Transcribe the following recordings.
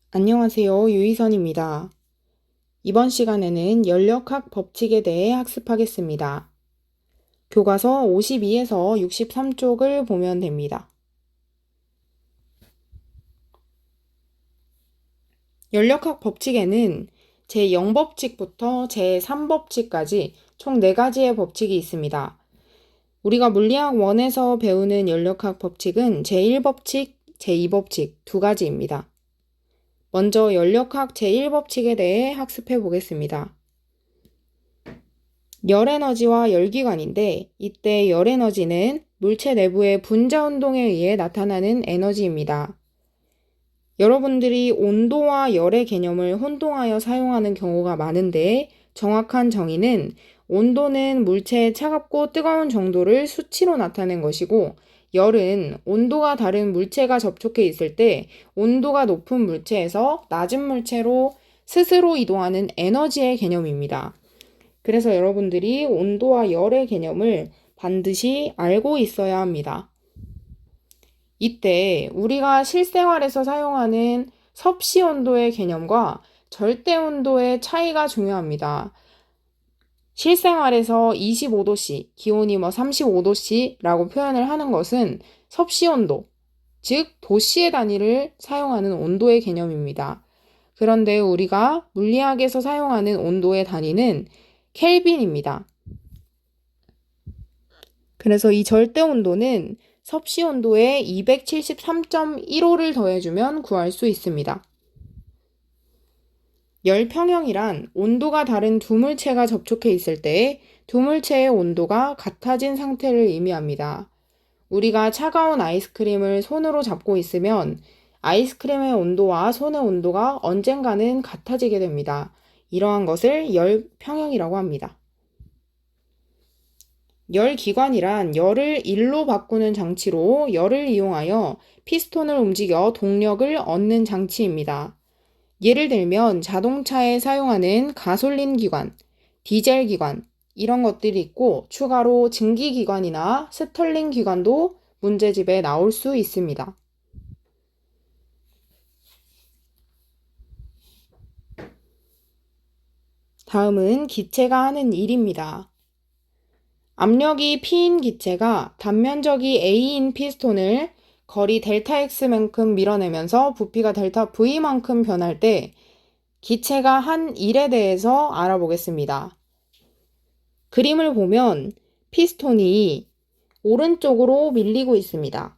안녕하세요. 유희선입니다. 이번 시간에는 연력학 법칙에 대해 학습하겠습니다. 교과서 52에서 63쪽을 보면 됩니다. 연력학 법칙에는 제0법칙부터 제3법칙까지 총 4가지의 법칙이 있습니다. 우리가 물리학 1에서 배우는 연력학 법칙은 제1법칙, 제2법칙 2가지입니다. 먼저 연력학 제1법칙에 대해 학습해 보겠습니다. 열에너지와 열기관인데 이때 열에너지는 물체 내부의 분자운동에 의해 나타나는 에너지입니다. 여러분들이 온도와 열의 개념을 혼동하여 사용하는 경우가 많은데 정확한 정의는 온도는 물체의 차갑고 뜨거운 정도를 수치로 나타낸 것이고 열은 온도가 다른 물체가 접촉해 있을 때 온도가 높은 물체에서 낮은 물체로 스스로 이동하는 에너지의 개념입니다. 그래서 여러분들이 온도와 열의 개념을 반드시 알고 있어야 합니다. 이때 우리가 실생활에서 사용하는 섭씨 온도의 개념과 절대 온도의 차이가 중요합니다. 실생활에서 25도씨, 기온이 35도씨라고 표현을 하는 것은 섭씨 온도, 즉 도씨의 단위를 사용하는 온도의 개념입니다. 그런데 우리가 물리학에서 사용하는 온도의 단위는 켈빈입니다. 그래서 이 절대 온도는 섭씨 온도에 273.15를 더해주면 구할 수 있습니다. 열 평형이란 온도가 다른 두 물체가 접촉해 있을 때 두 물체의 온도가 같아진 상태를 의미합니다. 우리가 차가운 아이스크림을 손으로 잡고 있으면 아이스크림의 온도와 손의 온도가 언젠가는 같아지게 됩니다. 이러한 것을 열 평형이라고 합니다. 열기관이란 열을 일로 바꾸는 장치로 열을 이용하여 피스톤을 움직여 동력을 얻는 장치입니다. 예를 들면 자동차에 사용하는 가솔린 기관, 디젤 기관 이런 것들이 있고 추가로 증기기관이나 스털링 기관도 문제집에 나올 수 있습니다. 다음은 기체가 하는 일입니다. 압력이 P인 기체가 단면적이 A인 피스톤을 거리 델타 X만큼 밀어내면서 부피가 델타 V만큼 변할 때 기체가 한 일에 대해서 알아보겠습니다. 그림을 보면 피스톤이 오른쪽으로 밀리고 있습니다.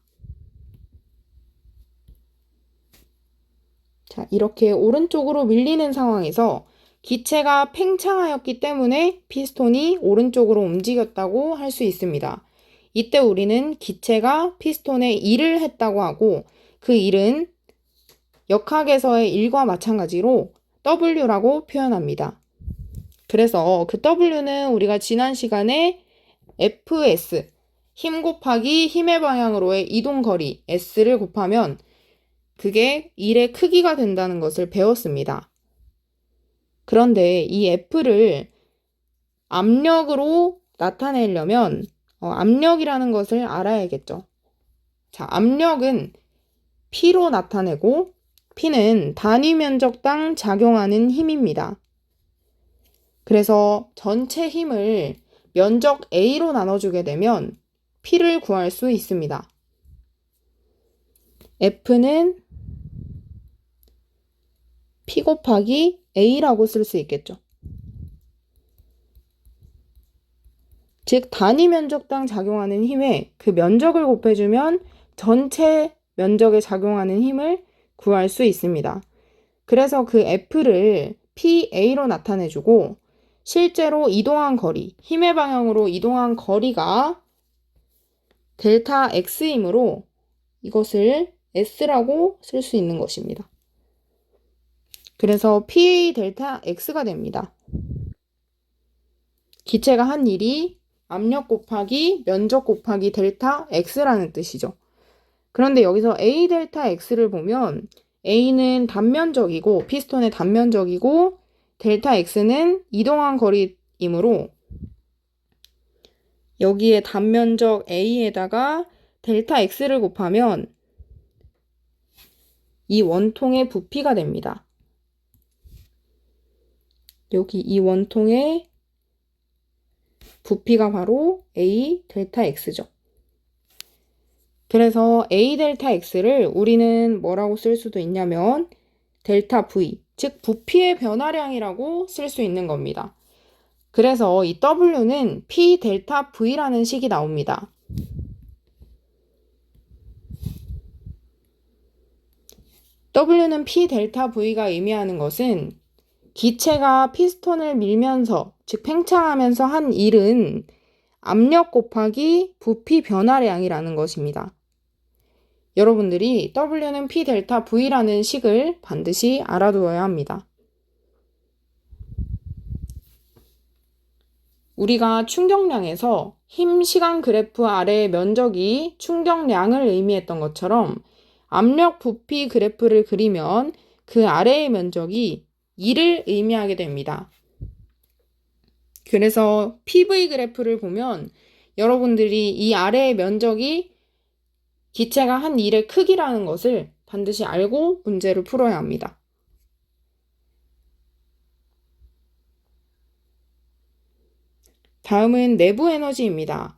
자, 이렇게 오른쪽으로 밀리는 상황에서 기체가 팽창하였기 때문에 피스톤이 오른쪽으로 움직였다고 할 수 있습니다. 이때 우리는 기체가 피스톤에 일을 했다고 하고 그 일은 역학에서의 일과 마찬가지로 W라고 표현합니다. 그래서 그 W는 우리가 지난 시간에 FS, 힘 곱하기 힘의 방향으로의 이동거리 S를 곱하면 그게 일의 크기가 된다는 것을 배웠습니다. 그런데 이 F를 압력으로 나타내려면 압력이라는 것을 알아야겠죠. 자, 압력은 P로 나타내고 P는 단위 면적당 작용하는 힘입니다. 그래서 전체 힘을 면적 A로 나눠주게 되면 P를 구할 수 있습니다. F는 P 곱하기 A라고 쓸 수 있겠죠. 즉 단위 면적당 작용하는 힘에 그 면적을 곱해주면 전체 면적에 작용하는 힘을 구할 수 있습니다. 그래서 그 F를 PA로 나타내주고 실제로 이동한 거리, 힘의 방향으로 이동한 거리가 델타 X이므로 이것을 S라고 쓸 수 있는 것입니다. 그래서 PA 델타 X가 됩니다. 기체가 한 일이 압력 곱하기 면적 곱하기 델타 X라는 뜻이죠. 그런데 여기서 A 델타 X를 보면 A는 단면적이고 피스톤의 단면적이고 델타 X는 이동한 거리이므로 여기에 단면적 A에다가 델타 X를 곱하면 이 원통의 부피가 됩니다. 여기 이 원통의 부피가 바로 A 델타 X죠. 그래서 A 델타 X를 우리는 뭐라고 쓸 수도 있냐면 델타 V, 즉 부피의 변화량이라고 쓸 수 있는 겁니다. 그래서 이 W는 P 델타 V라는 식이 나옵니다. W는 P 델타 V가 의미하는 것은 기체가 피스톤을 밀면서, 즉 팽창하면서 한 일은 압력 곱하기 부피 변화량이라는 것입니다. 여러분들이 W는 P 델타 V라는 식을 반드시 알아두어야 합니다. 우리가 충격량에서 힘 시간 그래프 아래의 면적이 충격량을 의미했던 것처럼 압력 부피 그래프를 그리면 그 아래의 면적이 2를 의미하게 됩니다. 그래서 PV 그래프를 보면 여러분들이 이 아래의 면적이 기체가 한 일의 크기라는 것을 반드시 알고 문제를 풀어야 합니다. 다음은 내부 에너지입니다.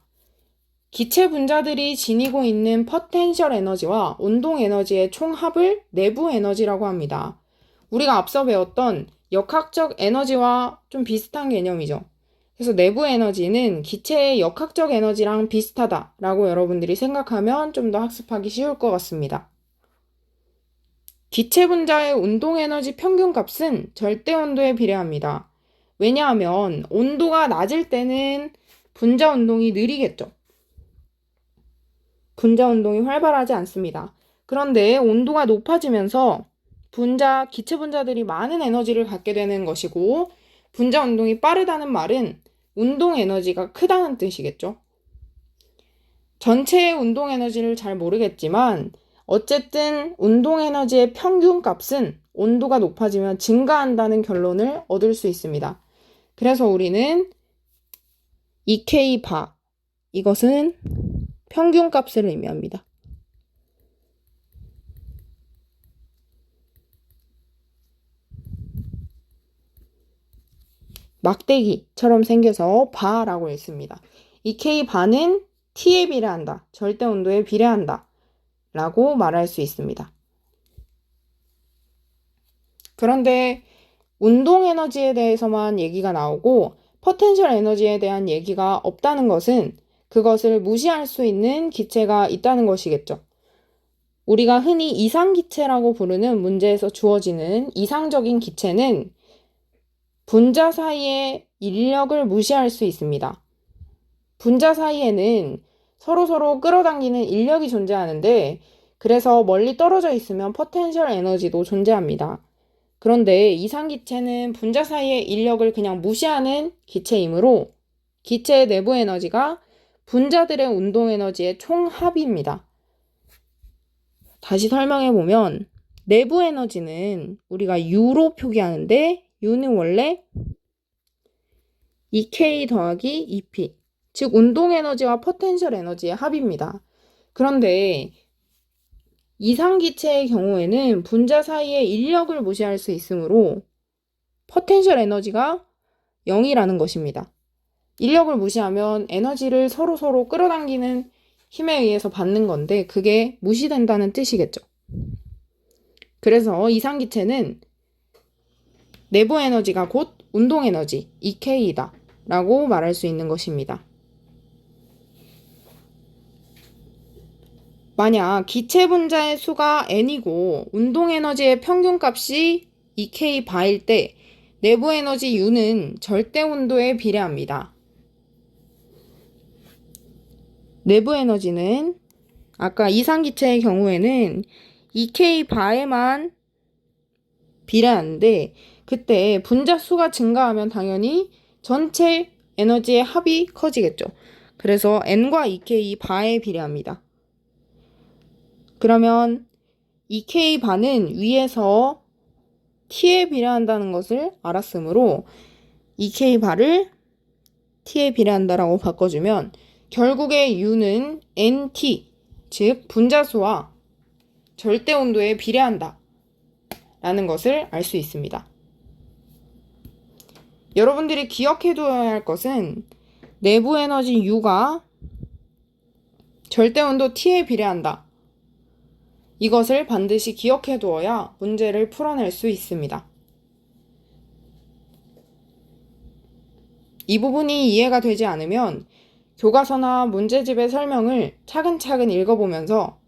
기체 분자들이 지니고 있는 포텐셜 에너지와 운동 에너지의 총합을 내부 에너지라고 합니다. 우리가 앞서 배웠던 역학적 에너지와 좀 비슷한 개념이죠. 그래서 내부 에너지는 기체의 역학적 에너지랑 비슷하다라고 여러분들이 생각하면 좀 더 학습하기 쉬울 것 같습니다. 기체 분자의 운동 에너지 평균값은 절대 온도에 비례합니다. 왜냐하면 온도가 낮을 때는 분자 운동이 느리겠죠. 분자 운동이 활발하지 않습니다. 그런데 온도가 높아지면서 기체 분자들이 많은 에너지를 갖게 되는 것이고, 분자 운동이 빠르다는 말은 운동 에너지가 크다는 뜻이겠죠. 전체의 운동 에너지를 잘 모르겠지만 어쨌든 운동 에너지의 평균값은 온도가 높아지면 증가한다는 결론을 얻을 수 있습니다. 그래서 우리는 EK 바, 이것은 평균값을 의미합니다. 막대기처럼 생겨서 바라고 했습니다. EK 바는 T에 비례한다, 절대 온도에 비례한다 라고 말할 수 있습니다. 그런데 운동 에너지에 대해서만 얘기가 나오고 포텐셜 에너지에 대한 얘기가 없다는 것은 그것을 무시할 수 있는 기체가 있다는 것이겠죠. 우리가 흔히 이상기체라고 부르는 문제에서 주어지는 이상적인 기체는 분자 사이의 인력을 무시할 수 있습니다. 분자 사이에는 서로 끌어당기는 인력이 존재하는데, 그래서 멀리 떨어져 있으면 포텐셜 에너지도 존재합니다. 그런데 이상기체는 분자 사이의 인력을 그냥 무시하는 기체이므로 기체의 내부 에너지가 분자들의 운동 에너지의 총합입니다. 다시 설명해 보면 내부 에너지는 우리가 U로 표기하는데 U는 원래 EK 더하기 EP, 즉 운동 에너지와 포텐셜 에너지의 합입니다. 그런데 이상기체의 경우에는 분자 사이의 인력을 무시할 수 있으므로 포텐셜 에너지가 0이라는 것입니다. 인력을 무시하면 에너지를 서로 끌어당기는 힘에 의해서 받는 건데 그게 무시된다는 뜻이겠죠. 그래서 이상기체는 내부 에너지가 곧 운동 에너지 EK이다 라고 말할 수 있는 것입니다. 만약 기체 분자의 수가 n이고 운동 에너지의 평균값이 EK 바일 때 내부 에너지 U는 절대 온도에 비례합니다. 내부 에너지는 아까 이상기체의 경우에는 EK 바에만 비례하는데 그때 분자 수가 증가하면 당연히 전체 에너지의 합이 커지겠죠. 그래서 n과 EK 바에 비례합니다. 그러면 EK 바는 위에서 T에 비례한다는 것을 알았으므로 EK 바를 T에 비례한다라고 바꿔주면 결국에 U는 NT, 즉 분자수와 절대 온도에 비례한다 라는 것을 알 수 있습니다. 여러분들이 기억해 두어야 할 것은 내부 에너지 U가 절대 온도 T에 비례한다. 이것을 반드시 기억해 두어야 문제를 풀어낼 수 있습니다. 이 부분이 이해가 되지 않으면 교과서나 문제집의 설명을 차근차근 읽어보면서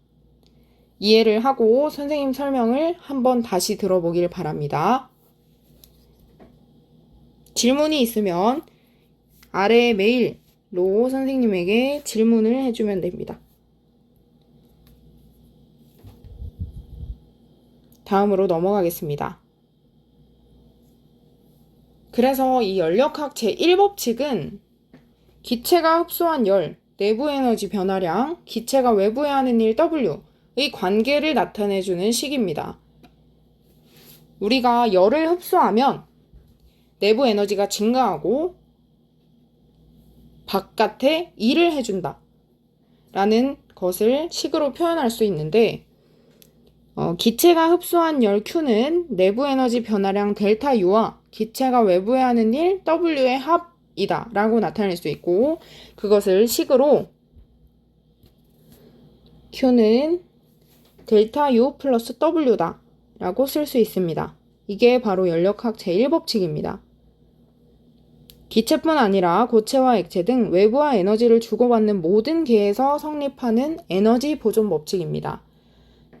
이해를 하고 선생님 설명을 한번 다시 들어보길 바랍니다. 질문이 있으면 아래 메일로 선생님에게 질문을 해주면 됩니다. 다음으로 넘어가겠습니다. 그래서 이 연력학 제1법칙은 기체가 흡수한 열, 내부 에너지 변화량, 기체가 외부에 하는 일 W의 관계를 나타내주는 식입니다. 우리가 열을 흡수하면 내부 에너지가 증가하고 바깥에 일을 해준다 라는 것을 식으로 표현할 수 있는데 기체가 흡수한 열 Q는 내부 에너지 변화량 델타 U와 기체가 외부에 하는 일 W의 합이다 라고 나타낼 수 있고 그것을 식으로 Q는 델타 U 플러스 W다 라고 쓸 수 있습니다. 이게 바로 연력학 제1법칙입니다. 기체뿐 아니라 고체와 액체 등 외부와 에너지를 주고받는 모든 계에서 성립하는 에너지 보존 법칙입니다.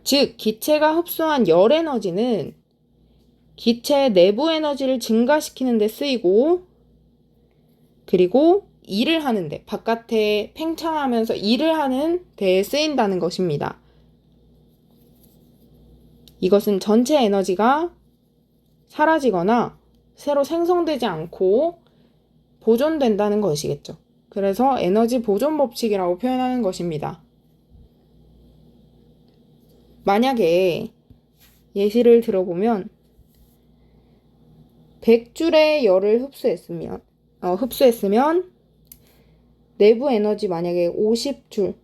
즉, 기체가 흡수한 열 에너지는 기체 내부 에너지를 증가시키는 데 쓰이고 그리고 일을 하는데, 바깥에 팽창하면서 일을 하는 데에 쓰인다는 것입니다. 이것은 전체 에너지가 사라지거나 새로 생성되지 않고 보존된다는 것이겠죠. 그래서 에너지 보존 법칙이라고 표현하는 것입니다. 만약에 예시를 들어보면 100줄의 열을 흡수했으면 내부 에너지 만약에 50줄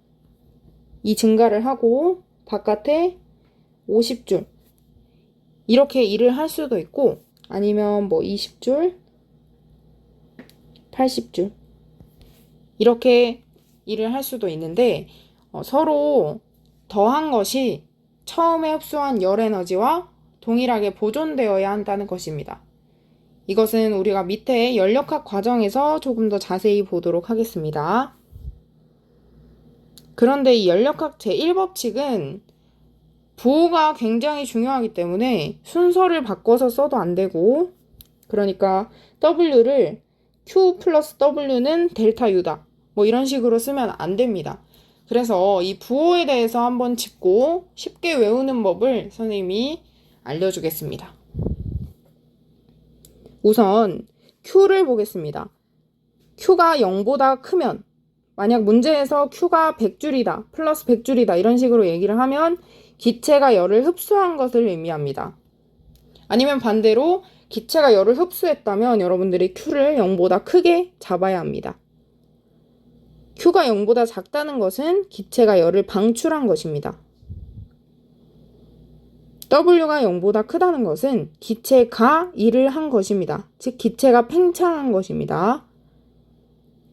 이 증가를 하고 바깥에 50줄 이렇게 일을 할 수도 있고 아니면 20줄 80줄 이렇게 일을 할 수도 있는데 서로 더한 것이 처음에 흡수한 열 에너지와 동일하게 보존되어야 한다는 것입니다. 이것은 우리가 밑에 연력학 과정에서 조금 더 자세히 보도록 하겠습니다. 그런데 이 연력학 제1법칙은 부호가 굉장히 중요하기 때문에 순서를 바꿔서 써도 안 되고 그러니까 W를 Q 플러스 W는 델타 U다 이런 식으로 쓰면 안 됩니다. 그래서 이 부호에 대해서 한번 짚고 쉽게 외우는 법을 선생님이 알려주겠습니다. 우선 Q를 보겠습니다. Q가 0보다 크면 만약 문제에서 Q가 100줄이다 플러스 100줄이다 이런 식으로 얘기를 하면 기체가 열을 흡수한 것을 의미합니다. 아니면 반대로 기체가 열을 흡수했다면 여러분들이 Q를 0보다 크게 잡아야 합니다. Q가 0보다 작다는 것은 기체가 열을 방출한 것입니다. W가 0보다 크다는 것은 기체가 일을 한 것입니다. 즉 기체가 팽창한 것입니다.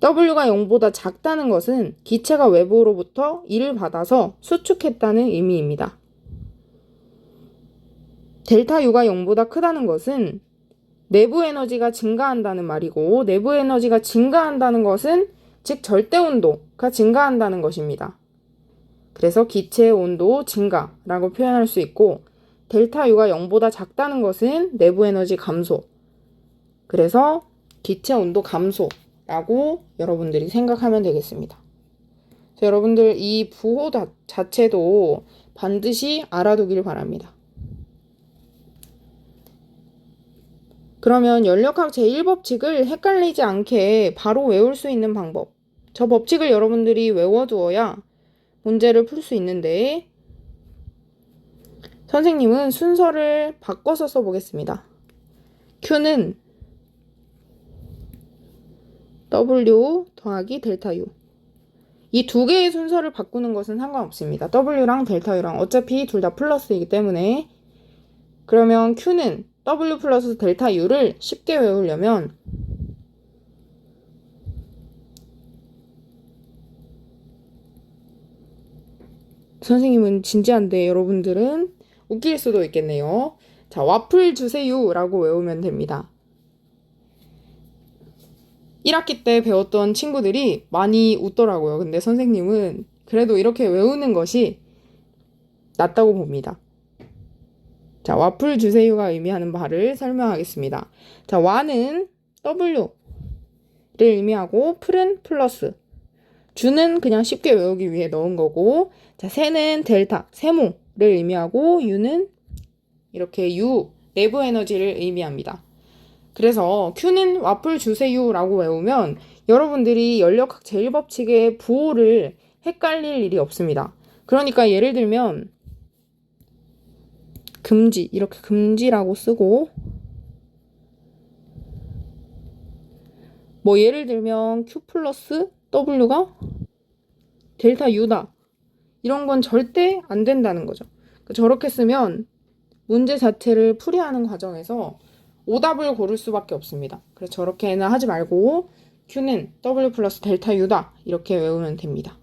W가 0보다 작다는 것은 기체가 외부로부터 일을 받아서 수축했다는 의미입니다. 델타 U가 0보다 크다는 것은 내부 에너지가 증가한다는 말이고 내부 에너지가 증가한다는 것은 즉 절대 온도가 증가한다는 것입니다. 그래서 기체의 온도 증가라고 표현할 수 있고 델타 U가 0보다 작다는 것은 내부 에너지 감소. 그래서 기체 온도 감소라고 여러분들이 생각하면 되겠습니다. 여러분들 이 부호 자체도 반드시 알아두길 바랍니다. 그러면 연력학 제1법칙을 헷갈리지 않게 바로 외울 수 있는 방법. 저 법칙을 여러분들이 외워두어야 문제를 풀 수 있는데 선생님은 순서를 바꿔서 써보겠습니다. Q는 W 더하기 델타 U. 이 두 개의 순서를 바꾸는 것은 상관없습니다. W랑 델타 U랑 어차피 둘 다 플러스이기 때문에 그러면 Q는 W 플러스 델타 U를 쉽게 외우려면 선생님은 진지한데 여러분들은 웃길 수도 있겠네요. 자, 와플 주세요 라고 외우면 됩니다. 1학기 때 배웠던 친구들이 많이 웃더라고요. 근데 선생님은 그래도 이렇게 외우는 것이 낫다고 봅니다. 자, 와플 주세요가 의미하는 바를 설명하겠습니다. 자, 와는 W를 의미하고 풀은 플러스, 주는 그냥 쉽게 외우기 위해 넣은 거고, 자, 세는 델타, 세모를 의미하고 U는 이렇게 U, 내부 에너지를 의미합니다. 그래서 Q는 와플 주세요라고 외우면 여러분들이 연력학 제1법칙의 부호를 헷갈릴 일이 없습니다. 그러니까 예를 들면 금지, 이렇게 금지라고 쓰고, 뭐 예를 들면 Q 플러스 W가 델타 U다. 이런 건 절대 안 된다는 거죠. 저렇게 쓰면 문제 자체를 풀이하는 과정에서 오답을 고를 수밖에 없습니다. 그래서 저렇게는 하지 말고 Q는 W 플러스 델타 U다. 이렇게 외우면 됩니다.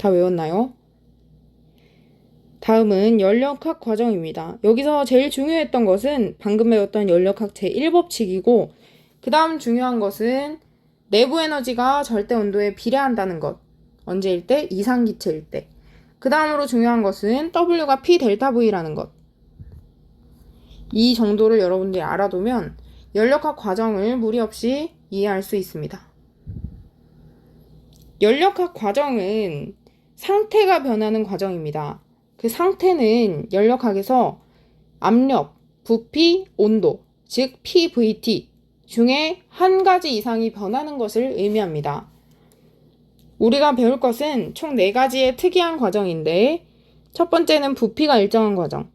다 외웠나요? 다음은 연력학 과정입니다. 여기서 제일 중요했던 것은 방금 배웠던 연력학 제1법칙이고, 그 다음 중요한 것은 내부 에너지가 절대 온도에 비례한다는 것. 언제일 때? 이상기체일 때. 그 다음으로 중요한 것은 W가 P 델타 V라는 것. 이 정도를 여러분들이 알아두면 연력학 과정을 무리 없이 이해할 수 있습니다. 연력학 과정은 상태가 변하는 과정입니다. 그 상태는 연력학에서 압력, 부피, 온도, 즉 PVT 중에 한 가지 이상이 변하는 것을 의미합니다. 우리가 배울 것은 총 4가지의 특이한 과정인데, 첫 번째는 부피가 일정한 과정,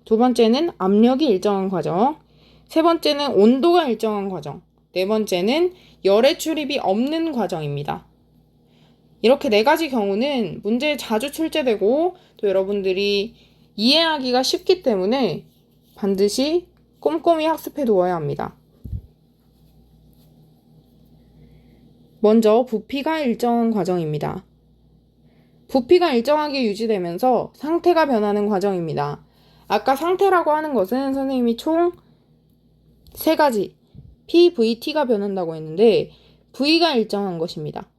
두 번째는 압력이 일정한 과정, 세 번째는 온도가 일정한 과정, 네 번째는 열의 출입이 없는 과정입니다. 이렇게 4가지 경우는 문제에 자주 출제되고 또 여러분들이 이해하기가 쉽기 때문에 반드시 꼼꼼히 학습해 두어야 합니다. 먼저 부피가 일정한 과정입니다. 부피가 일정하게 유지되면서 상태가 변하는 과정입니다. 아까 상태라고 하는 것은 선생님이 총 3가지 PVT가 변한다고 했는데 V가 일정한 것입니다.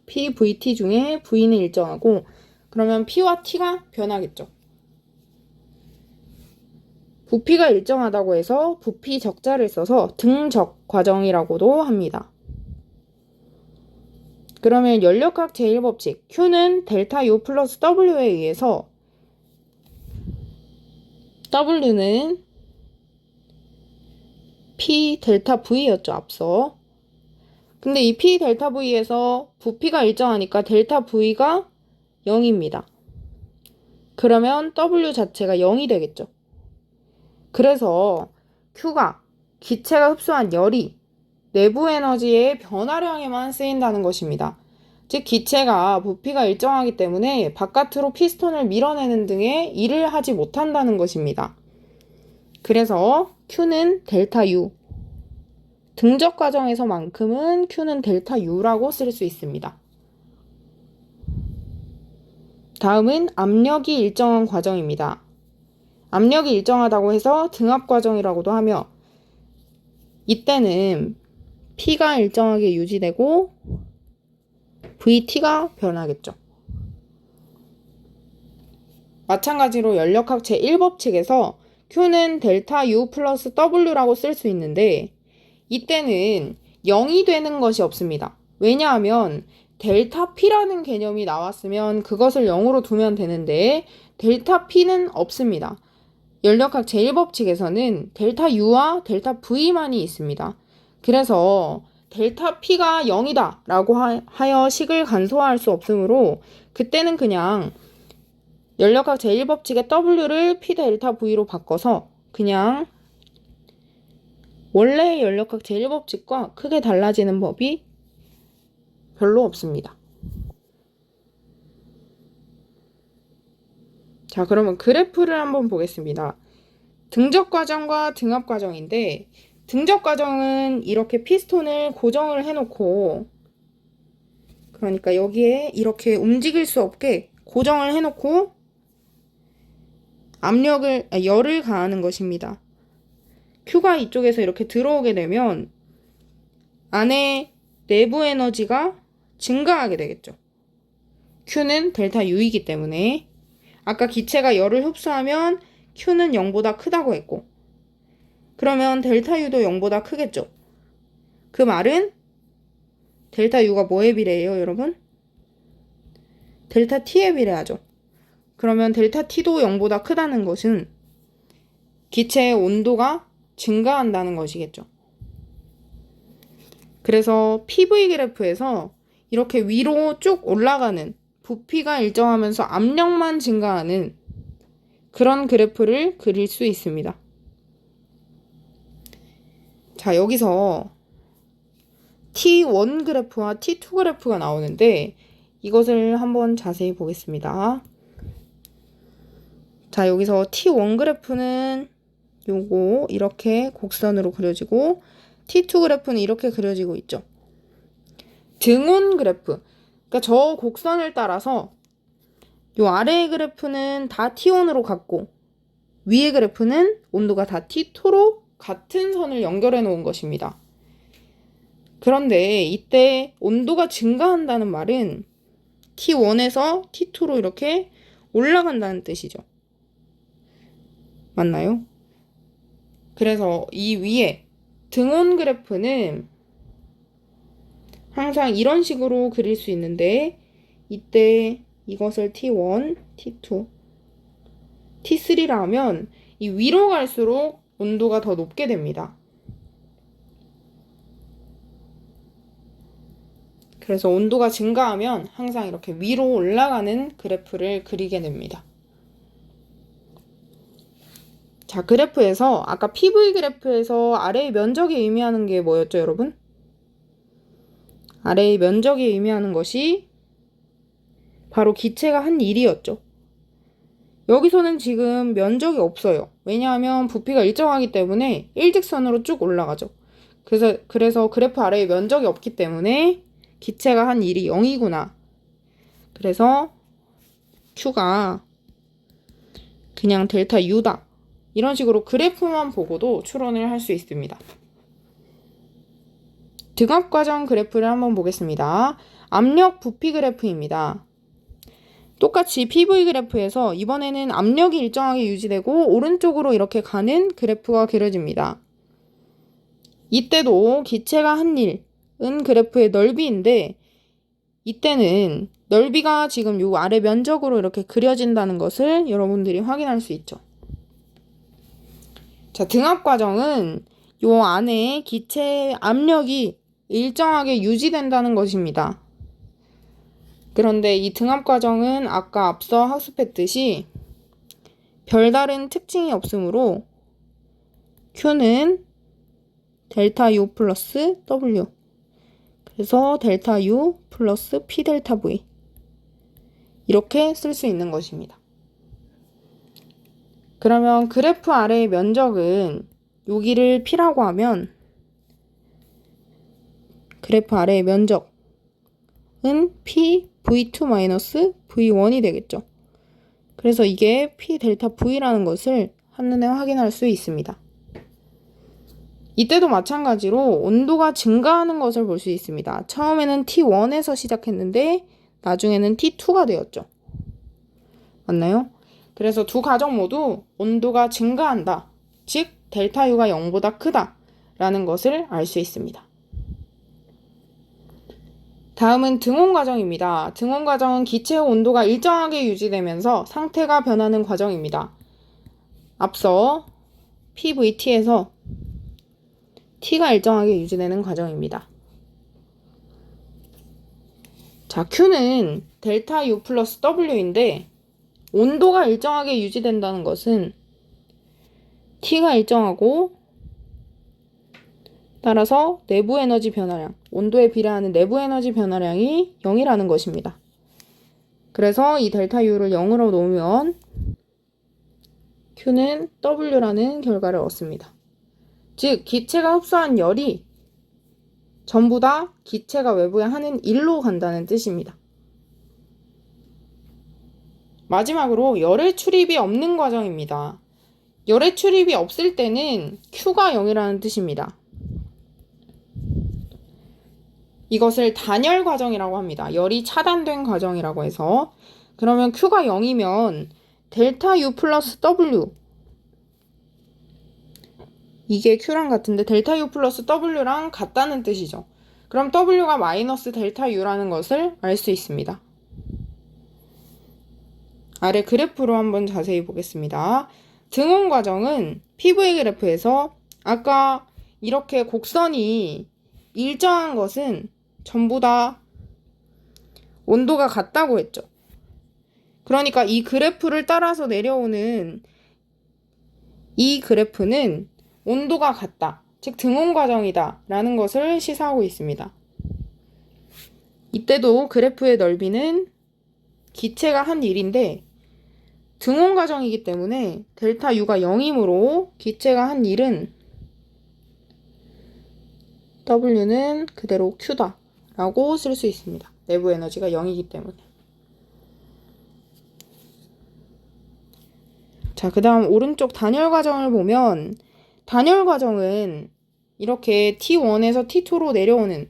PVT 중에 V는 일정하고, 그러면 P와 T가 변하겠죠. 부피가 일정하다고 해서 부피 적자를 써서 등적 과정이라고도 합니다. 그러면 연력학 제1법칙 Q는 델타 U 플러스 W에 의해서 W는 P 델타 V였죠, 앞서. 근데 이 P 델타 V에서 부피가 일정하니까 델타 V가 0입니다. 그러면 W 자체가 0이 되겠죠. 그래서 Q가 기체가 흡수한 열이 내부 에너지의 변화량에만 쓰인다는 것입니다. 즉 기체가 부피가 일정하기 때문에 바깥으로 피스톤을 밀어내는 등의 일을 하지 못한다는 것입니다. 그래서 Q는 델타 U, 등적 과정에서만큼은 Q는 델타 U라고 쓸 수 있습니다. 다음은 압력이 일정한 과정입니다. 압력이 일정하다고 해서 등압 과정이라고도 하며, 이때는 P가 일정하게 유지되고 VT가 변하겠죠. 마찬가지로 연력학 제1법칙에서 Q는 델타 U 플러스 W라고 쓸 수 있는데, 이때는 0이 되는 것이 없습니다. 왜냐하면 델타 P라는 개념이 나왔으면 그것을 0으로 두면 되는데 델타 P는 없습니다. 연력학 제1법칙에서는 델타 U와 델타 V만이 있습니다. 그래서 델타 P가 0이다 라고 하여 식을 간소화할 수 없으므로 그때는 그냥 연력학 제1법칙의 W를 P 델타 V로 바꿔서 그냥 원래의 연력학 제1법칙과 크게 달라지는 법이 별로 없습니다. 자, 그러면 그래프를 한번 보겠습니다. 등적 과정과 등압 과정인데, 등적 과정은 이렇게 피스톤을 고정을 해놓고, 그러니까 여기에 이렇게 움직일 수 없게 고정을 해놓고 열을 가하는 것입니다. Q가 이쪽에서 이렇게 들어오게 되면 안에 내부 에너지가 증가하게 되겠죠. Q는 델타 U이기 때문에 아까 기체가 열을 흡수하면 Q는 0보다 크다고 했고, 그러면 델타 U도 0보다 크겠죠. 그 말은 델타 U가 뭐에 비례해요, 여러분? 델타 T에 비례하죠. 그러면 델타 T도 0보다 크다는 것은 기체의 온도가 증가한다는 것이겠죠. 그래서 PV 그래프에서 이렇게 위로 쭉 올라가는, 부피가 일정하면서 압력만 증가하는 그런 그래프를 그릴 수 있습니다. 자, 여기서 T1 그래프와 T2 그래프가 나오는데 이것을 한번 자세히 보겠습니다. 자, 여기서 T1 그래프는 요거 이렇게 곡선으로 그려지고 T2 그래프는 이렇게 그려지고 있죠. 등온 그래프, 그러니까 저 곡선을 따라서 요 아래의 그래프는 다 T1으로 같고 위의 그래프는 온도가 다 T2로 같은 선을 연결해 놓은 것입니다. 그런데 이때 온도가 증가한다는 말은 T1에서 T2로 이렇게 올라간다는 뜻이죠. 맞나요? 그래서 이 위에 등온 그래프는 항상 이런 식으로 그릴 수 있는데 이때 이것을 T1, T2, T3라 하면 이 위로 갈수록 온도가 더 높게 됩니다. 그래서 온도가 증가하면 항상 이렇게 위로 올라가는 그래프를 그리게 됩니다. 자, 그래프에서 아까 PV 그래프에서 아래의 면적이 의미하는 게 뭐였죠, 여러분? 아래의 면적이 의미하는 것이 바로 기체가 한 일이었죠. 여기서는 지금 면적이 없어요. 왜냐하면 부피가 일정하기 때문에 일직선으로 쭉 올라가죠. 그래서 그래프 아래에 면적이 없기 때문에 기체가 한 일이 0이구나. 그래서 Q가 그냥 델타 U다. 이런 식으로 그래프만 보고도 추론을 할 수 있습니다. 등압 과정 그래프를 한번 보겠습니다. 압력 부피 그래프입니다. 똑같이 PV 그래프에서 이번에는 압력이 일정하게 유지되고 오른쪽으로 이렇게 가는 그래프가 그려집니다. 이때도 기체가 한 일은 그래프의 넓이인데 이때는 넓이가 지금 요 아래 면적으로 이렇게 그려진다는 것을 여러분들이 확인할 수 있죠. 자, 등압 과정은 요 안에 기체의 압력이 일정하게 유지된다는 것입니다. 그런데 이 등압 과정은 아까 앞서 학습했듯이 별다른 특징이 없으므로 Q는 델타 U 플러스 W, 그래서 델타 U 플러스 P 델타 V 이렇게 쓸 수 있는 것입니다. 그러면 그래프 아래의 면적은 여기를 P라고 하면 그래프 아래의 면적은 P V2 V1이 되겠죠. 그래서 이게 P 델타 V라는 것을 한눈에 확인할 수 있습니다. 이때도 마찬가지로 온도가 증가하는 것을 볼 수 있습니다. 처음에는 T1에서 시작했는데 나중에는 T2가 되었죠. 맞나요? 그래서 두 과정 모두 온도가 증가한다. 즉 델타 U가 0보다 크다 라는 것을 알 수 있습니다. 다음은 등온 과정입니다. 등온 과정은 기체의 온도가 일정하게 유지되면서 상태가 변하는 과정입니다. 앞서 PVT에서 T가 일정하게 유지되는 과정입니다. 자, Q는 델타 U 플러스 W인데 온도가 일정하게 유지된다는 것은 T가 일정하고 따라서 내부 에너지 변화량, 온도에 비례하는 내부 에너지 변화량이 0이라는 것입니다. 그래서 이 델타 U를 0으로 놓으면 Q는 W라는 결과를 얻습니다. 즉, 기체가 흡수한 열이 전부 다 기체가 외부에 하는 일로 간다는 뜻입니다. 마지막으로 열의 출입이 없는 과정입니다. 열의 출입이 없을 때는 Q가 0이라는 뜻입니다. 이것을 단열 과정이라고 합니다. 열이 차단된 과정이라고 해서. 그러면 Q가 0이면 델타 U 플러스 W, 이게 Q랑 같은데 델타 U 플러스 W랑 같다는 뜻이죠. 그럼 W가 마이너스 델타 U라는 것을 알 수 있습니다. 아래 그래프로 한번 자세히 보겠습니다. 등온 과정은 PV 그래프에서 아까 이렇게 곡선이 일정한 것은 전부 다 온도가 같다고 했죠. 그러니까 이 그래프를 따라서 내려오는 이 그래프는 온도가 같다, 즉 등온 과정이다 라는 것을 시사하고 있습니다. 이때도 그래프의 넓이는 기체가 한 일인데 등온 과정이기 때문에 델타 U가 0이므로 기체가 한 일은 W는 그대로 Q다 라고 쓸 수 있습니다. 내부 에너지가 0이기 때문에. 자, 그 다음 오른쪽 단열 과정을 보면 단열 과정은 이렇게 T1에서 T2로 내려오는,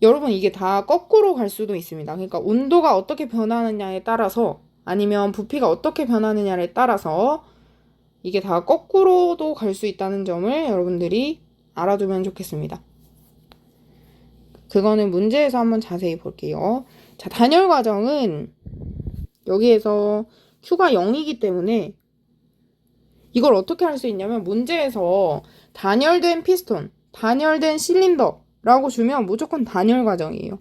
여러분 이게 다 거꾸로 갈 수도 있습니다. 그러니까 온도가 어떻게 변하느냐에 따라서 아니면 부피가 어떻게 변하느냐에 따라서 이게 다 거꾸로도 갈 수 있다는 점을 여러분들이 알아두면 좋겠습니다. 그거는 문제에서 한번 자세히 볼게요. 자, 단열 과정은 여기에서 Q가 0이기 때문에 이걸 어떻게 할 수 있냐면 문제에서 단열된 피스톤, 단열된 실린더라고 주면 무조건 단열 과정이에요.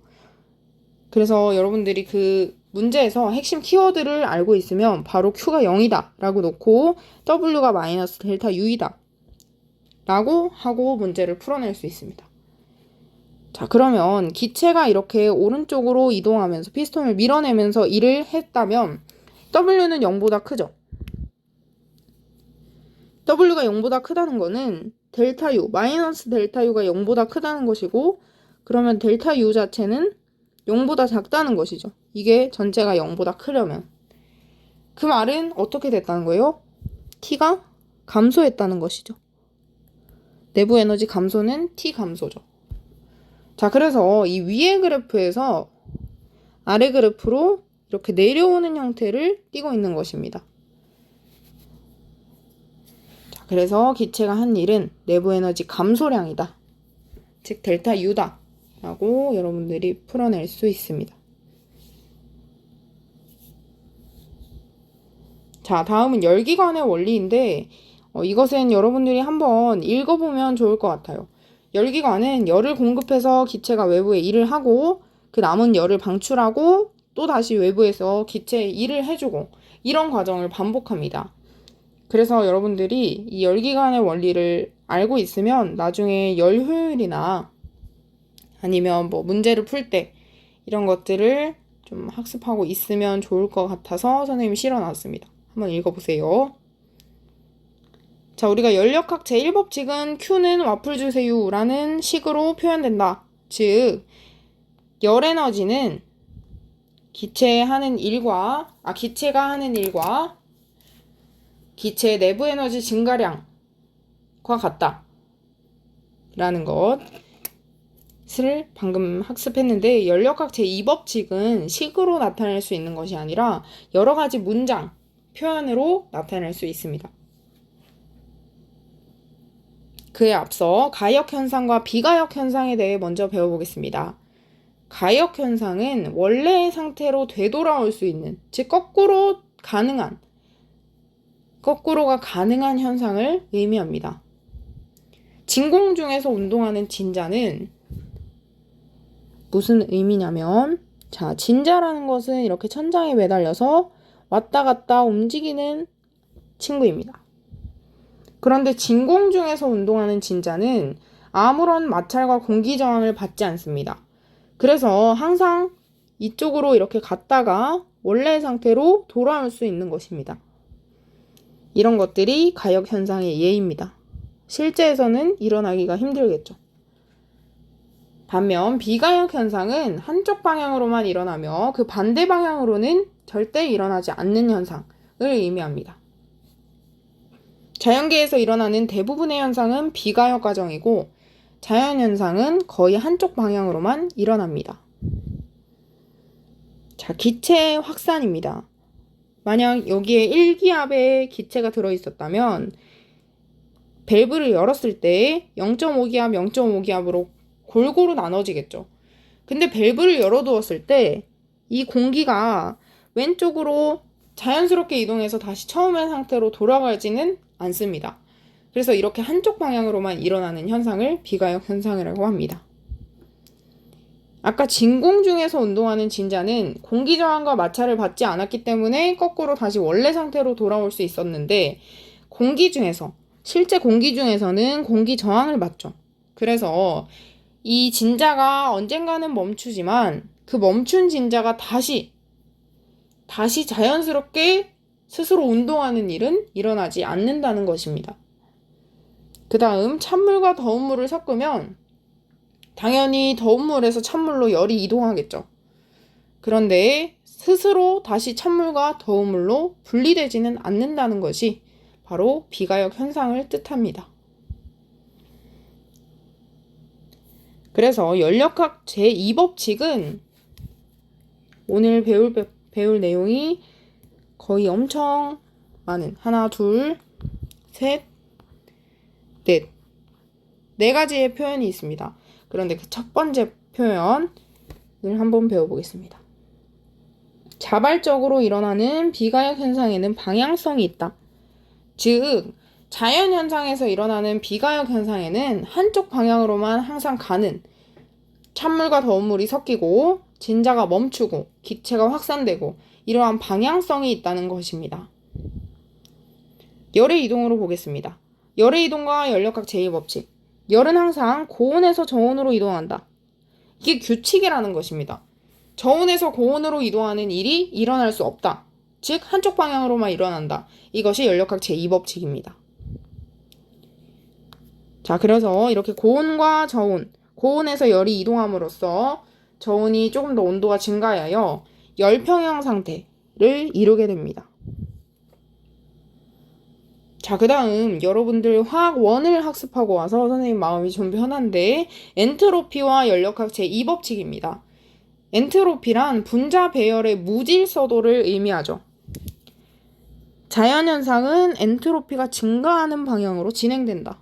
그래서 여러분들이 그 문제에서 핵심 키워드를 알고 있으면 바로 Q가 0이다 라고 놓고 W가 마이너스 델타 U이다 라고 하고 문제를 풀어낼 수 있습니다. 자, 그러면 기체가 이렇게 오른쪽으로 이동하면서 피스톤을 밀어내면서 일을 했다면 W는 0보다 크죠. W가 0보다 크다는 거는 델타 U, 마이너스 델타 U가 0보다 크다는 것이고, 그러면 델타 U 자체는 0보다 작다는 것이죠. 이게 전체가 0보다 크려면. 그 말은 어떻게 됐다는 거예요? T가 감소했다는 것이죠. 내부 에너지 감소는 T 감소죠. 자, 그래서 이 위의 그래프에서 아래 그래프로 이렇게 내려오는 형태를 띠고 있는 것입니다. 자, 그래서 기체가 한 일은 내부 에너지 감소량이다, 즉 델타 U다 라고 여러분들이 풀어낼 수 있습니다. 자, 다음은 열기관의 원리인데 이것은 여러분들이 한번 읽어보면 좋을 것 같아요. 열기관은 열을 공급해서 기체가 외부에 일을 하고 그 남은 열을 방출하고 또 다시 외부에서 기체에 일을 해주고 이런 과정을 반복합니다. 그래서 여러분들이 이 열기관의 원리를 알고 있으면 나중에 열 효율이나 아니면 뭐 문제를 풀 때 이런 것들을 좀 학습하고 있으면 좋을 것 같아서 선생님이 실어놨습니다. 한번 읽어보세요. 자, 우리가 연력학 제1법칙은 Q는 와플 주세요 라는 식으로 표현된다. 즉, 열 에너지는 기체가 하는 일과 기체의 내부 에너지 증가량과 같다 라는 것을 방금 학습했는데, 연력학 제2법칙은 식으로 나타낼 수 있는 것이 아니라 여러 가지 문장, 표현으로 나타낼 수 있습니다. 그에 앞서 가역 현상과 비가역 현상에 대해 먼저 배워보겠습니다. 가역 현상은 원래의 상태로 되돌아올 수 있는, 즉 거꾸로가 가능한 현상을 의미합니다. 진공 중에서 운동하는 진자는 무슨 의미냐면, 자, 진자라는 것은 이렇게 천장에 매달려서 왔다 갔다 움직이는 친구입니다. 그런데 진공 중에서 운동하는 진자는 아무런 마찰과 공기 저항을 받지 않습니다. 그래서 항상 이쪽으로 이렇게 갔다가 원래의 상태로 돌아올 수 있는 것입니다. 이런 것들이 가역 현상의 예입니다. 실제에서는 일어나기가 힘들겠죠. 반면 비가역 현상은 한쪽 방향으로만 일어나며 그 반대 방향으로는 절대 일어나지 않는 현상을 의미합니다. 자연계에서 일어나는 대부분의 현상은 비가역 과정이고 자연현상은 거의 한쪽 방향으로만 일어납니다. 자, 기체 확산입니다. 만약 여기에 1기압의 기체가 들어있었다면 밸브를 열었을 때 0.5기압, 0.5기압으로 골고루 나눠지겠죠. 근데 밸브를 열어두었을 때 이 공기가 왼쪽으로 자연스럽게 이동해서 다시 처음의 상태로 돌아가지는 않습니다. 그래서 이렇게 한쪽 방향으로만 일어나는 현상을 비가역 현상이라고 합니다. 아까 진공 중에서 운동하는 진자는 공기 저항과 마찰을 받지 않았기 때문에 거꾸로 다시 원래 상태로 돌아올 수 있었는데 실제 공기 중에서는 공기 저항을 받죠. 그래서 이 진자가 언젠가는 멈추지만 그 멈춘 진자가 다시 자연스럽게 스스로 운동하는 일은 일어나지 않는다는 것입니다. 그 다음 찬물과 더운 물을 섞으면 당연히 더운 물에서 찬물로 열이 이동하겠죠. 그런데 스스로 다시 찬물과 더운 물로 분리되지는 않는다는 것이 바로 비가역 현상을 뜻합니다. 그래서 연력학 제2법칙은 오늘 배울 내용이 거의 엄청 많은 하나, 둘, 셋, 넷. 네 가지의 표현이 있습니다. 그런데 그 첫 번째 표현을 한번 배워보겠습니다. 자발적으로 일어나는 비가역 현상에는 방향성이 있다. 즉, 자연 현상에서 일어나는 비가역 현상에는 한쪽 방향으로만 항상 가는 찬물과 더운 물이 섞이고 진자가 멈추고 기체가 확산되고 이러한 방향성이 있다는 것입니다. 열의 이동으로 보겠습니다. 열의 이동과 연력학 제2법칙. 열은 항상 고온에서 저온으로 이동한다. 이게 규칙이라는 것입니다. 저온에서 고온으로 이동하는 일이 일어날 수 없다. 즉 한쪽 방향으로만 일어난다. 이것이 연력학 제2법칙입니다. 자, 그래서 이렇게 고온과 저온, 고온에서 열이 이동함으로써 저온이 조금 더 온도가 증가하여 열평형 상태를 이루게 됩니다. 자, 그 다음 여러분들 화학 1을 학습하고 와서 선생님 마음이 좀 편한데 엔트로피와 연력학 제2법칙입니다. 엔트로피란 분자 배열의 무질서도를 의미하죠. 자연현상은 엔트로피가 증가하는 방향으로 진행된다.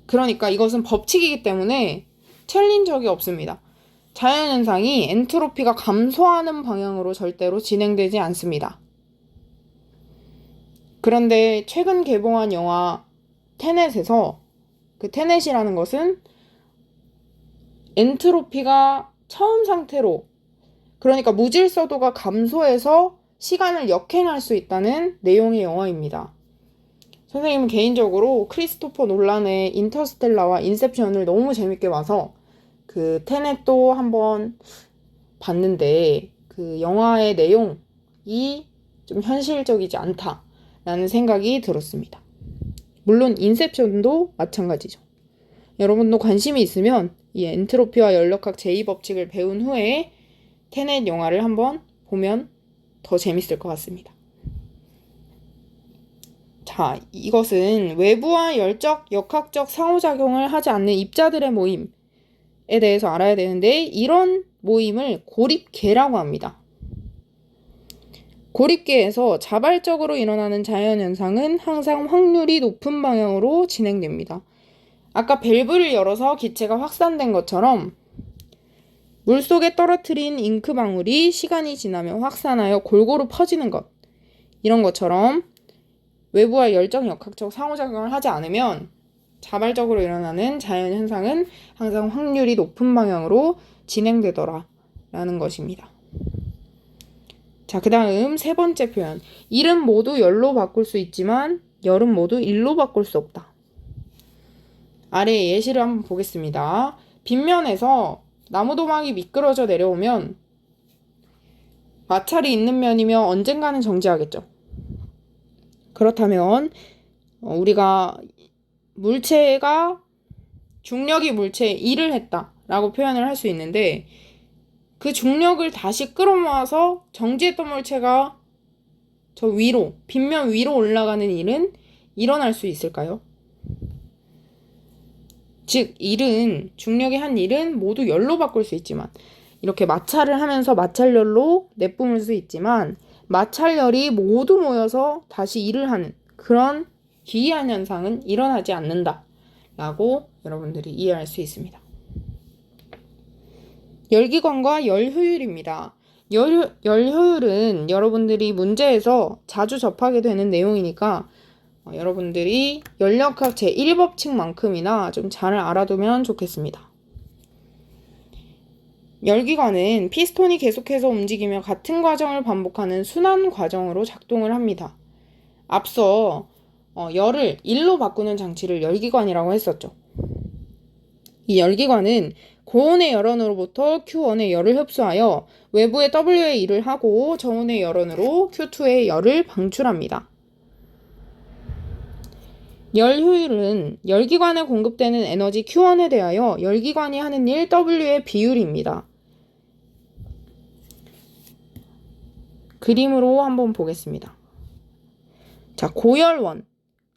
그러니까 이것은 법칙이기 때문에 틀린 적이 없습니다. 자연현상이 엔트로피가 감소하는 방향으로 절대로 진행되지 않습니다. 그런데 최근 개봉한 영화 테넷에서 그 테넷이라는 것은 엔트로피가 처음 상태로 그러니까 무질서도가 감소해서 시간을 역행할 수 있다는 내용의 영화입니다. 선생님은 개인적으로 크리스토퍼 놀란의 인터스텔라와 인셉션을 너무 재밌게 봐서 그 테넷도 한번 봤는데 그 영화의 내용이 좀 현실적이지 않다라는 생각이 들었습니다. 물론 인셉션도 마찬가지죠. 여러분도 관심이 있으면 이 엔트로피와 연력학 제2법칙을 배운 후에 테넷 영화를 한번 보면 더 재밌을 것 같습니다. 자, 이것은 외부와 열적, 역학적 상호작용을 하지 않는 입자들의 모임에 대해서 알아야 되는데 이런 모임을 고립계라고 합니다. 고립계에서 자발적으로 일어나는 자연현상은 항상 확률이 높은 방향으로 진행됩니다. 아까 밸브를 열어서 기체가 확산된 것처럼 물속에 떨어뜨린 잉크방울이 시간이 지나면 확산하여 골고루 퍼지는 것. 이런 것처럼 외부와 열적, 역학적 상호작용을 하지 않으면 자발적으로 일어나는 자연현상은 항상 확률이 높은 방향으로 진행되더라 라는 것입니다. 자, 그 다음 세 번째 표현. 일은 모두 열로 바꿀 수 있지만 열은 모두 일로 바꿀 수 없다. 아래 예시를 한번 보겠습니다. 빗면에서 나무도막이 미끄러져 내려오면 마찰이 있는 면이며 언젠가는 정지하겠죠. 그렇다면 우리가 물체가 중력이 물체에 일을 했다라고 표현을 할 수 있는데 그 중력을 다시 끌어모아서 정지했던 물체가 저 위로, 빗면 위로 올라가는 일은 일어날 수 있을까요? 즉, 중력이 한 일은 모두 열로 바꿀 수 있지만 이렇게 마찰을 하면서 마찰열로 내뿜을 수 있지만 마찰열이 모두 모여서 다시 일을 하는 그런 기이한 현상은 일어나지 않는다 라고 여러분들이 이해할 수 있습니다. 열기관과 열효율입니다. 열효율은 여러분들이 문제에서 자주 접하게 되는 내용이니까 여러분들이 연력학 제1법칙만큼이나 좀 잘 알아두면 좋겠습니다. 열기관은 피스톤이 계속해서 움직이며 같은 과정을 반복하는 순환 과정으로 작동을 합니다. 앞서 열을 1로 바꾸는 장치를 열기관이라고 했었죠. 이 열기관은 고온의 열원으로부터 Q1의 열을 흡수하여 외부의 W의 일을 하고 저온의 열원으로 Q2의 열을 방출합니다. 열 효율은 열기관에 공급되는 에너지 Q1에 대하여 열기관이 하는 일 W의 비율입니다. 그림으로 한번 보겠습니다. 자, 고열원,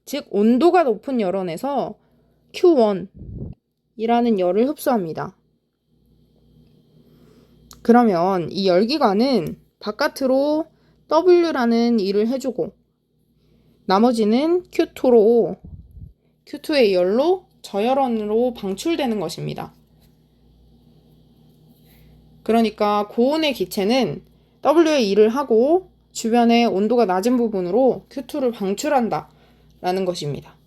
즉 온도가 높은 열원에서 Q1이라는 열을 흡수합니다. 그러면 이 열기관은 바깥으로 W라는 일을 해주고 나머지는 Q2의 열로 저열원으로 방출되는 것입니다. 그러니까 고온의 기체는 W의 일을 하고 주변의 온도가 낮은 부분으로 Q2를 방출한다 라는 것입니다.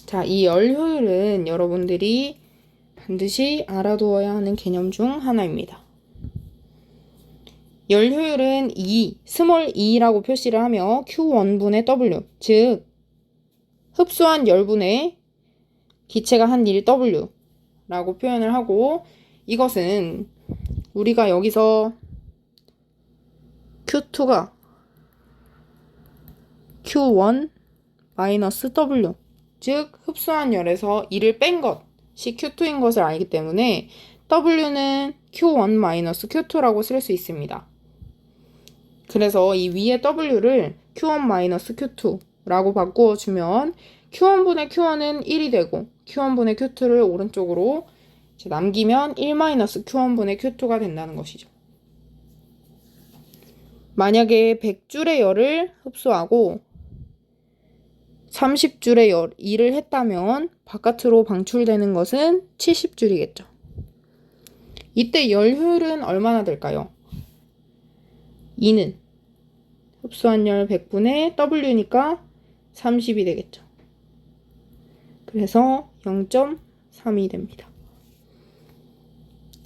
자, 이 열 효율은 여러분들이 반드시 알아두어야 하는 개념 중 하나입니다. 열 효율은 스몰 e라고 표시를 하며 Q1분의 W, 즉 흡수한 열분의 기체가 한 일 W라고 표현을 하고 이것은 우리가 여기서 Q2가 Q1 마이너스 W, 즉 흡수한 열에서 일을 뺀 것이 Q2인 것을 알기 때문에 W는 Q1 마이너스 Q2라고 쓸 수 있습니다. 그래서 이 위에 W를 Q1 마이너스 Q2라고 바꾸어주면 Q1분의 Q1은 1이 되고 Q1분의 Q2를 오른쪽으로 남기면 1 마이너스 Q1분의 Q2가 된다는 것이죠. 만약에 100줄의 열을 흡수하고 30줄의 일을 했다면 바깥으로 방출되는 것은 70줄이겠죠. 이때 열 효율은 얼마나 될까요? 2는 흡수한 열 100분의 W니까 30이 되겠죠. 그래서 0.3이 됩니다.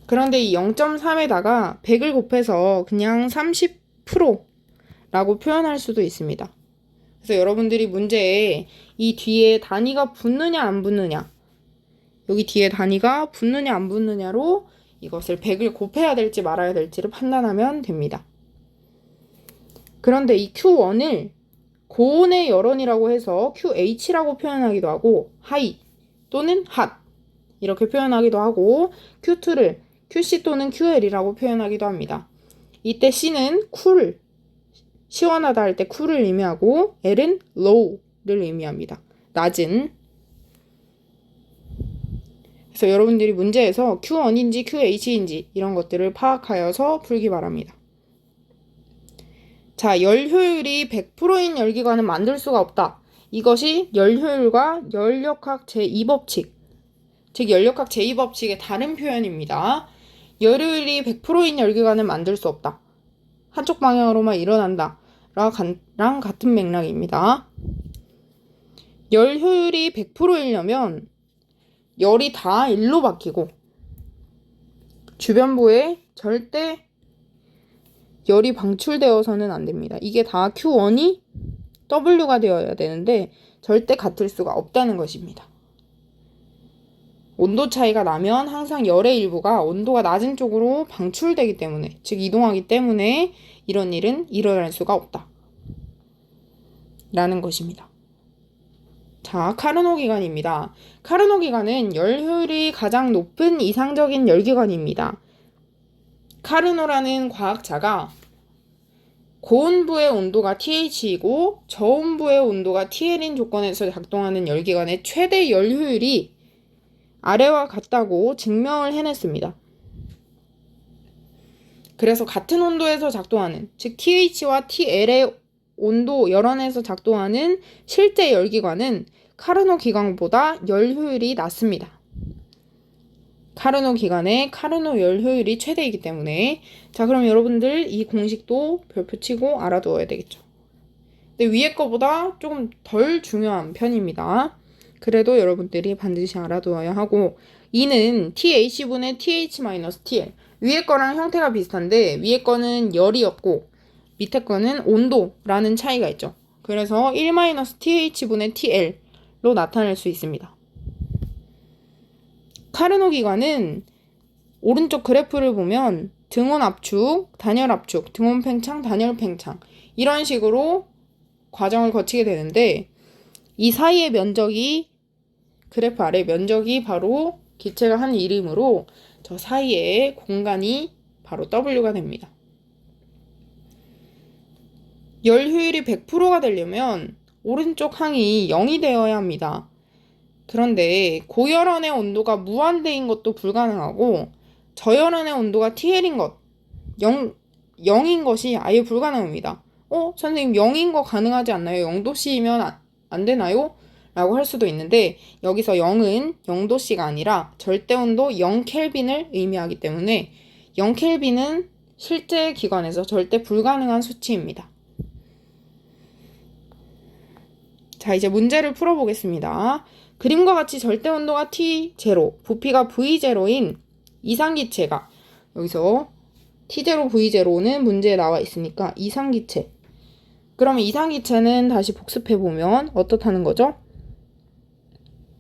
그런데 이 0.3에다가 100을 곱해서 그냥 30%라고 표현할 수도 있습니다. 그래서 여러분들이 문제에 이 뒤에 단위가 붙느냐 안 붙느냐, 여기 뒤에 단위가 붙느냐 안 붙느냐로 이것을 100을 곱해야 될지 말아야 될지를 판단하면 됩니다. 그런데 이 Q1을 고온의 열원이라고 해서 QH라고 표현하기도 하고 하이 또는 핫 이렇게 표현하기도 하고 Q2를 QC 또는 QL이라고 표현하기도 합니다. 이때 C는 쿨, 시원하다 할 때 쿨을 의미하고 L은 low를 의미합니다. 낮은. 그래서 여러분들이 문제에서 Q1인지 QH인지 이런 것들을 파악하여서 풀기 바랍니다. 자, 열 효율이 100%인 열기관은 만들 수가 없다. 이것이 열 효율과 연력학 제2법칙, 즉 연력학 제2법칙의 다른 표현입니다. 열 효율이 100%인 열기관은 만들 수 없다. 한쪽 방향으로만 일어난다. 랑 같은 맥락입니다. 열 효율이 100%이려면 열이 다 1로 바뀌고 주변부에 절대 열이 방출되어서는 안 됩니다. 이게 다 Q1이 W가 되어야 되는데 절대 같을 수가 없다는 것입니다. 온도 차이가 나면 항상 열의 일부가 온도가 낮은 쪽으로 방출되기 때문에, 즉 이동하기 때문에 이런 일은 일어날 수가 없다. 라는 것입니다. 자, 카르노 기관입니다. 카르노 기관은 열 효율이 가장 높은 이상적인 열기관입니다. 카르노라는 과학자가 고온부의 온도가 TH이고 저온부의 온도가 TL인 조건에서 작동하는 열기관의 최대 열 효율이 아래와 같다고 증명을 해냈습니다. 그래서 같은 온도에서 작동하는, 즉 TH와 TL의 온도 열원에서 작동하는 실제 열기관은 카르노 기관보다 열 효율이 낮습니다. 카르노 기관의 카르노 열 효율이 최대이기 때문에. 자, 그럼 여러분들 이 공식도 별표 치고 알아두어야 되겠죠. 근데 위에 거보다 조금 덜 중요한 편입니다. 그래도 여러분들이 반드시 알아두어야 하고, 이는 TH분의 TH-TL. 위에 거랑 형태가 비슷한데 위에 거는 열이었고 밑에 거는 온도라는 차이가 있죠. 그래서 1-TH분의 TL로 나타낼 수 있습니다. 카르노 기관은 오른쪽 그래프를 보면 등온 압축, 단열 압축, 등온 팽창, 단열 팽창 이런 식으로 과정을 거치게 되는데, 이 사이의 면적이, 그래프 아래 면적이 바로 기체가 한 이름으로 저 사이의 공간이 바로 W가 됩니다. 열 효율이 100%가 되려면 오른쪽 항이 0이 되어야 합니다. 그런데 고열원의 온도가 무한대인 것도 불가능하고 저열원의 온도가 TL인 것, 0인 것이 아예 불가능합니다. 선생님 0인 거 가능하지 않나요? 0도씨이면 안 되나요? 라고 할 수도 있는데, 여기서 0은 0도씨가 아니라 절대온도 0켈빈을 의미하기 때문에 0켈빈은 실제 기관에서 절대 불가능한 수치입니다. 자, 이제 문제를 풀어보겠습니다. 그림과 같이 절대온도가 T0, 부피가 V0인 이상기체가, 여기서 T0, V0는 문제에 나와 있으니까 이상기체. 그러면 이상기체는 다시 복습해보면 어떻다는 거죠?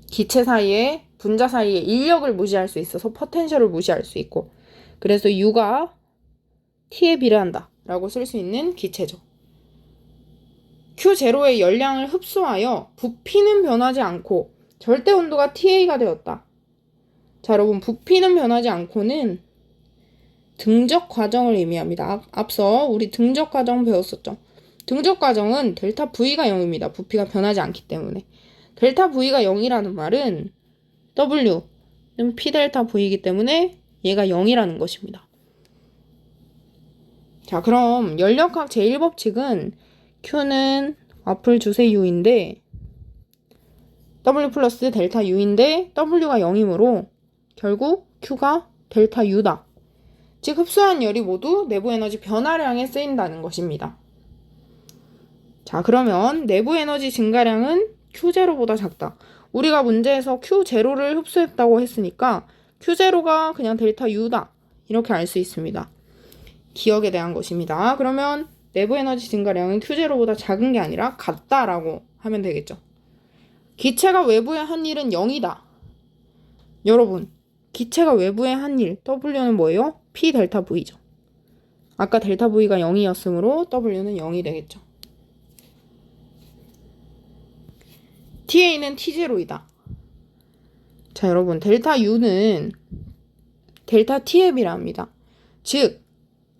기체 사이에, 분자 사이에 인력을 무시할 수 있어서 포텐셜을 무시할 수 있고, 그래서 U가 T에 비례한다 라고 쓸 수 있는 기체죠. Q0의 열량을 흡수하여 부피는 변하지 않고 절대 온도가 TA가 되었다. 자, 여러분, 부피는 변하지 않고는 등적 과정을 의미합니다. 앞서 우리 등적 과정 배웠었죠. 등적 과정은 델타 V가 0입니다. 부피가 변하지 않기 때문에. 델타 V가 0이라는 말은 W는 P 델타 V이기 때문에 얘가 0이라는 것입니다. 자, 그럼 연력학 제1법칙은 Q는 와플 주세 U인데 W 플러스 델타 U인데 W가 0이므로 결국 Q가 델타 U다. 즉 흡수한 열이 모두 내부 에너지 변화량에 쓰인다는 것입니다. 자, 그러면 내부 에너지 증가량은 Q0보다 작다. 우리가 문제에서 Q0를 흡수했다고 했으니까 Q0가 그냥 델타 U다. 이렇게 알 수 있습니다. 기억에 대한 것입니다. 그러면 내부 에너지 증가량은 Q0보다 작은 게 아니라 같다라고 하면 되겠죠. 기체가 외부에 한 일은 0이다. 여러분, 기체가 외부에 한 일, W는 뭐예요? P 델타 V죠. 아까 델타 V가 0이었으므로 W는 0이 되겠죠. TA는 T0이다. 자, 여러분, 델타 U는 델타 T에 비례합니다. 즉,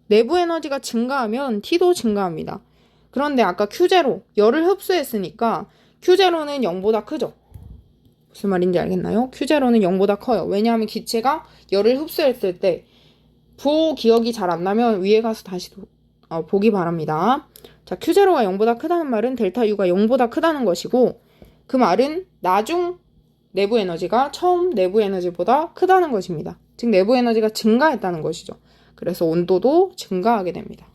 내부 에너지가 증가하면 T도 증가합니다. 그런데 아까 Q0, 열을 흡수했으니까 Q0는 0보다 크죠? 무슨 말인지 알겠나요? Q0는 0보다 커요. 왜냐하면 기체가 열을 흡수했을 때, 기억이 잘 안 나면 위에 가서 다시 보기 바랍니다. 자, Q0가 0보다 크다는 말은 델타 U가 0보다 크다는 것이고, 그 말은 나중 내부 에너지가 처음 내부 에너지보다 크다는 것입니다. 즉 내부 에너지가 증가했다는 것이죠. 그래서 온도도 증가하게 됩니다.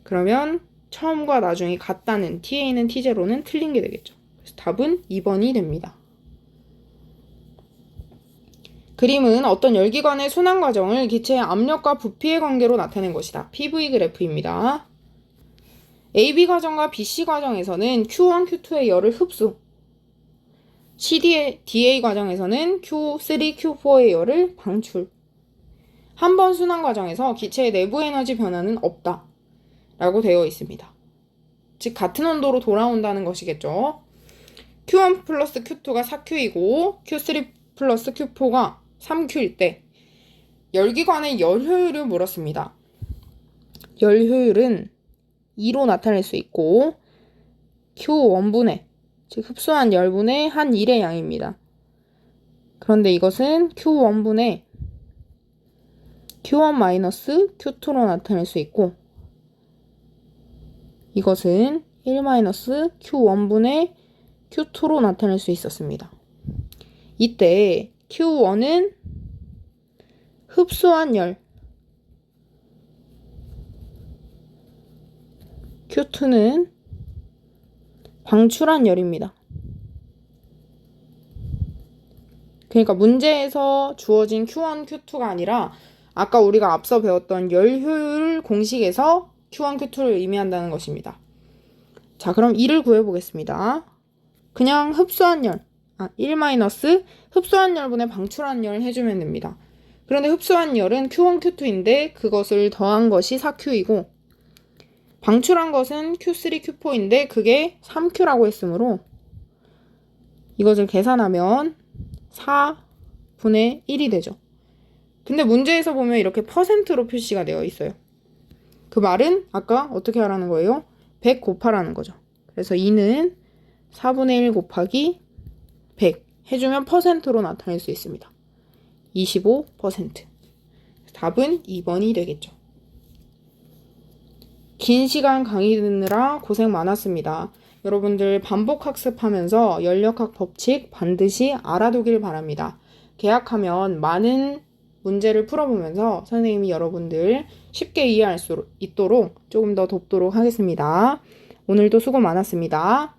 그러면 처음과 나중이 같다는 TA는 T0는 틀린 게 되겠죠. 그래서 답은 2번이 됩니다. 그림은 어떤 열기관의 순환 과정을 기체의 압력과 부피의 관계로 나타낸 것이다. PV 그래프입니다. AB 과정과 BC 과정에서는 Q1, Q2의 열을 흡수, DA 과정에서는 Q3, Q4의 열을 방출. 한 번 순환 과정에서 기체의 내부 에너지 변화는 없다 라고 되어 있습니다. 즉 같은 온도로 돌아온다는 것이겠죠. Q1 플러스 Q2가 4Q이고 Q3 플러스 Q4가 3Q일 때 열기관의 열 효율을 물었습니다. 열 효율은 2로 나타낼 수 있고 Q1분의, 즉 흡수한 열분의 한 1의 양입니다. 그런데 이것은 Q1분의 Q1-Q2로 나타낼 수 있고 이것은 1-Q1분의 Q2로 나타낼 수 있었습니다. 이때 Q1은 흡수한 열, Q2는 방출한 열입니다. 그러니까 문제에서 주어진 Q1, Q2가 아니라 아까 우리가 앞서 배웠던 열 효율 공식에서 Q1, Q2를 의미한다는 것입니다. 자, 그럼 2를 구해보겠습니다. 그냥 흡수한 열, 1 마이너스 흡수한 열분의 방출한 열 해주면 됩니다. 그런데 흡수한 열은 Q1, Q2인데 그것을 더한 것이 4Q이고 방출한 것은 Q3, Q4인데 그게 3Q라고 했으므로 이것을 계산하면 4분의 1이 되죠. 근데 문제에서 보면 이렇게 %로 표시가 되어 있어요. 그 말은 아까 어떻게 하라는 거예요? 100 곱하라는 거죠. 그래서 2는 4분의 1 곱하기 100 해주면 %로 나타낼 수 있습니다. 25%. 답은 2번이 되겠죠. 긴 시간 강의 듣느라 고생 많았습니다. 여러분들 반복 학습하면서 연력학 법칙 반드시 알아두길 바랍니다. 계약하면 많은 문제를 풀어보면서 선생님이 여러분들 쉽게 이해할 수 있도록 조금 더 돕도록 하겠습니다. 오늘도 수고 많았습니다.